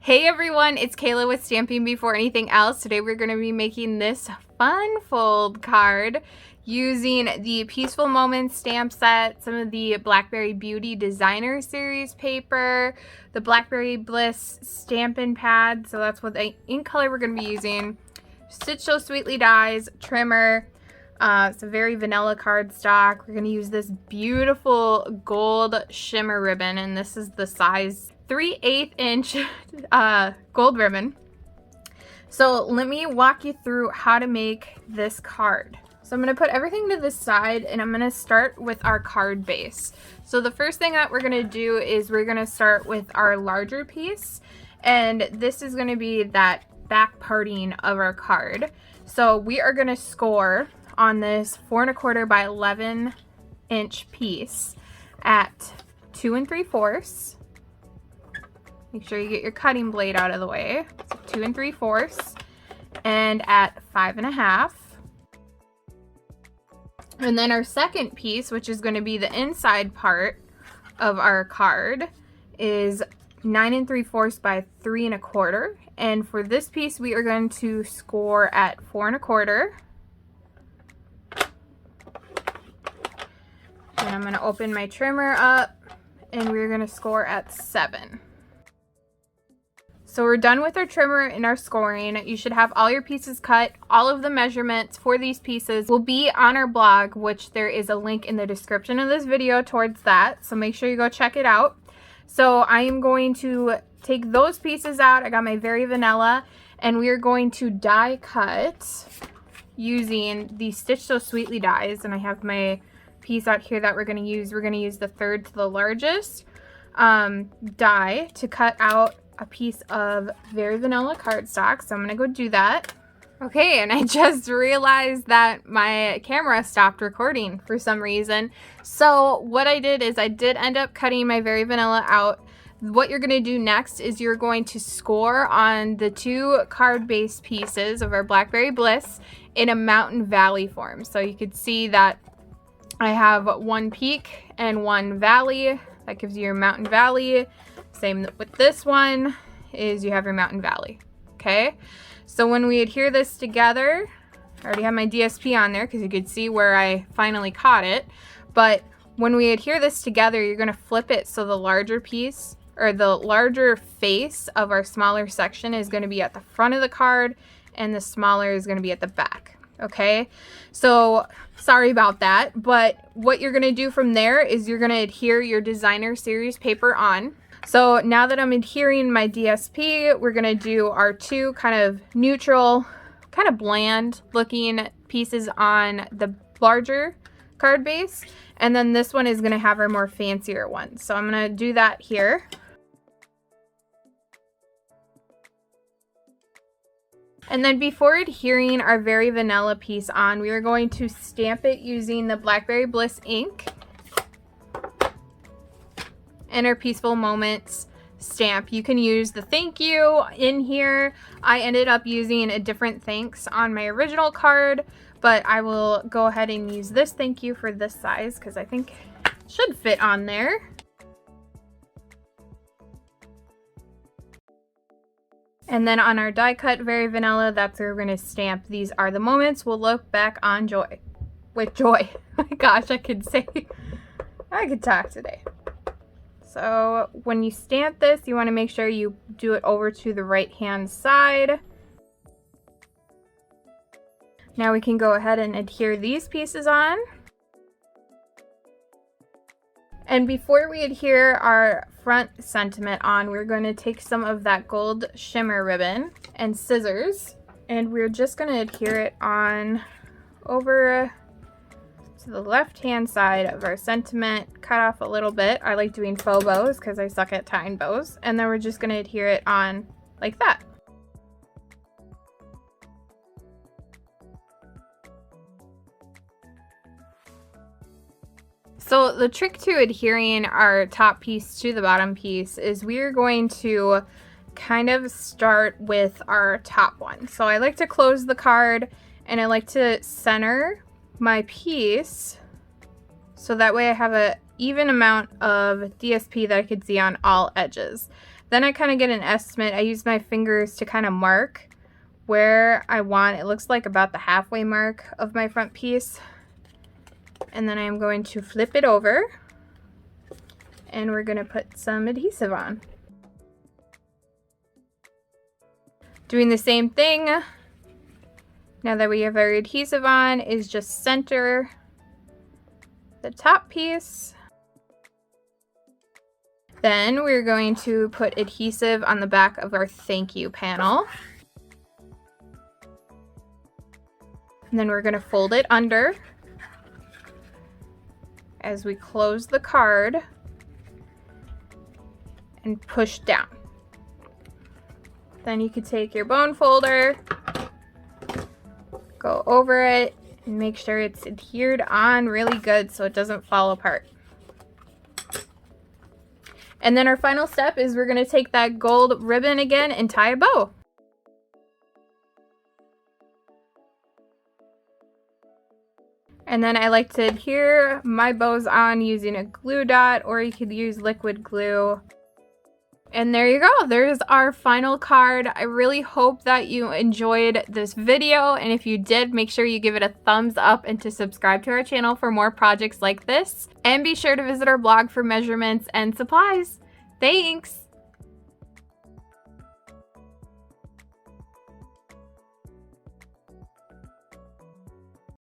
Hey everyone, it's Kayla with Stamping Before Anything Else. Today we're going to be making this fun fold card using the Peaceful Moments stamp set, some of the Blackberry Beauty Designer Series paper, the Blackberry Bliss Stampin' Pad, so that's what the ink color we're going to be using, Stitch So Sweetly dies, trimmer, it's a very vanilla cardstock. We're going to use this beautiful gold shimmer ribbon, and this is the size 3/8 inch gold ribbon. So let me walk you through how to make this card. So I'm going to put everything to the side and I'm going to start with our card base. So the first thing that we're going to do is we're going to start with our larger piece, and this is going to be that back parting of our card. So we are going to score on this 4 1/4 by 11 inch piece at 2 3/4. Make sure you get your cutting blade out of the way. So 2 3/4, and at 5 1/2. And then our second piece, which is going to be the inside part of our card, is 9 3/4 by 3 1/4. And for this piece, we are going to score at 4 1/4. And I'm going to open my trimmer up, and we're going to score at 7. So we're done with our trimmer and our scoring. You should have all your pieces cut. All of the measurements for these pieces will be on our blog, which there is a link in the description of this video towards that. So make sure you go check it out. So I am going to take those pieces out. I got my Very Vanilla, and we are going to die cut using the Stitch So Sweetly dies. And I have my piece out here that we're going to use. We're going to use the 3rd to the largest die to cut out a piece of Very Vanilla cardstock. So I'm gonna go do that. Okay, and I just realized that my camera stopped recording for some reason. So what I did is I did end up cutting my Very Vanilla out. What you're gonna do next is you're going to score on the 2 card-based pieces of our Blackberry Bliss in a mountain valley form. So you could see that I have 1 peak and 1 valley. That gives you your mountain valley. Same with this one is you have your mountain valley. Okay, so when we adhere this together, I already have my DSP on there because you could see where I finally caught it. But when we adhere this together, you're going to flip it so the larger piece, or the larger face of our smaller section, is going to be at the front of the card, and the smaller is going to be at the back. Okay, so sorry about that, but what you're going to do from there is you're going to adhere your designer series paper on. So now that I'm adhering my DSP, we're going to do our 2 kind of neutral, kind of bland looking pieces on the larger card base. And then this one is going to have our more fancier one. So I'm going to do that here. And then before adhering our Very Vanilla piece on, we are going to stamp it using the Blackberry Bliss ink and our Peaceful Moments stamp. You can use the thank you in here. I ended up using a different thanks on my original card, but I will go ahead and use this thank you for this size because I think it should fit on there. And then on our die cut Very Vanilla, that's where we're going to stamp These Are the Moments We'll Look Back on Joy. With joy. My gosh, I could talk today. So when you stamp this, you want to make sure you do it over to the right hand side. Now we can go ahead and adhere these pieces on. And before we adhere our front sentiment on, we're going to take some of that gold shimmer ribbon and scissors, and we're just going to adhere it on over to the left hand side of our sentiment, cut off a little bit. I like doing faux bows because I suck at tying bows. And then we're just going to adhere it on like that. So the trick to adhering our top piece to the bottom piece is we're going to kind of start with our top one. So I like to close the card and I like to center my piece so that way I have a even amount of DSP that I could see on all edges. Then I kind of get an estimate. I use my fingers to kind of mark where I want. It looks like about the halfway mark of my front piece. And then I'm going to flip it over and we're going to put some adhesive on. Doing the same thing, now that we have our adhesive on, is just center the top piece. Then we're going to put adhesive on the back of our thank you panel. And then we're going to fold it under as we close the card and push down. Then you could take your bone folder, go over it, and make sure it's adhered on really good so it doesn't fall apart. And then our final step is we're going to take that gold ribbon again and tie a bow. And then I like to adhere my bows on using a glue dot, or you could use liquid glue. And there you go. There's our final card. I really hope that you enjoyed this video. And if you did, make sure you give it a thumbs up and to subscribe to our channel for more projects like this. And be sure to visit our blog for measurements and supplies. Thanks.